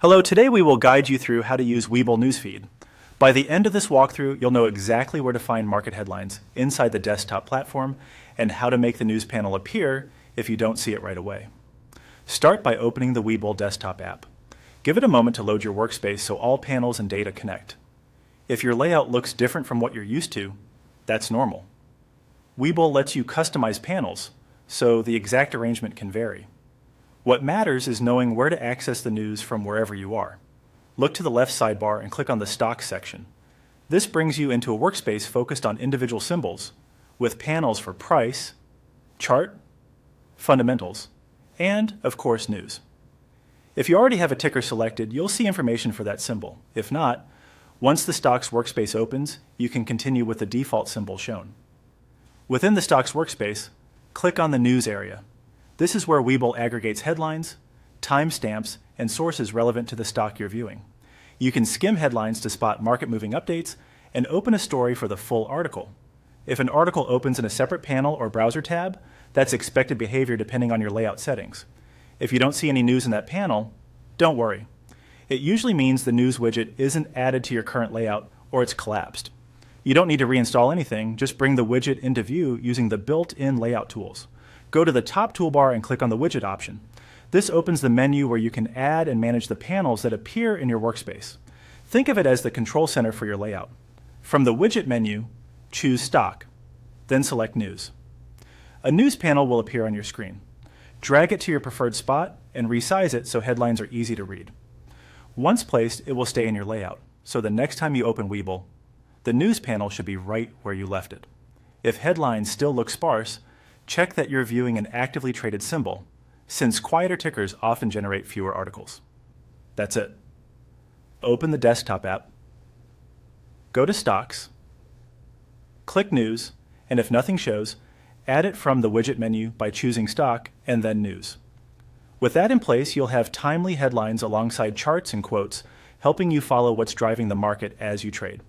Hello, today we will guide you through how to use Webull News Feed. By the end of this walkthrough, you'll know exactly where to find market headlines inside the desktop platform and how to make the news panel appear if you don't see it right away. Start by opening the Webull desktop app. Give it a moment to load your workspace so all panels and data connect. If your layout looks different from what you're used to, that's normal. Webull lets you customize panels, so the exact arrangement can vary. What matters is knowing where to access the news from wherever you are. Look to the left sidebar and click on the Stocks section. This brings you into a workspace focused on individual symbols, with panels for price, chart, fundamentals, and, of course, news. If you already have a ticker selected, you'll see information for that symbol. If not, once the Stocks workspace opens, you can continue with the default symbol shown. Within the Stocks workspace, click on the News area. This is where Webull aggregates headlines, timestamps, and sources relevant to the stock you're viewing. You can skim headlines to spot market-moving updates and open a story for the full article. If an article opens in a separate panel or browser tab, that's expected behavior depending on your layout settings. If you don't see any news in that panel, don't worry. It usually means the news widget isn't added to your current layout or it's collapsed. You don't need to reinstall anything, just bring the widget into view using the built-in layout tools. Go to the top toolbar and click on the widget option. This opens the menu where you can add and manage the panels that appear in your workspace. Think of it as the control center for your layout. From the widget menu, choose Stock, then select News. A news panel will appear on your screen. Drag it to your preferred spot and resize it so headlines are easy to read. Once placed, it will stay in your layout, so the next time you open Webull, the news panel should be right where you left it. If headlines still look sparse, check that you're viewing an actively traded symbol, since quieter tickers often generate fewer articles. That's it. Open the desktop app, go to Stocks, click News, and if nothing shows, add it from the widget menu by choosing Stock and then News. With that in place, you'll have timely headlines alongside charts and quotes, helping you follow what's driving the market as you trade.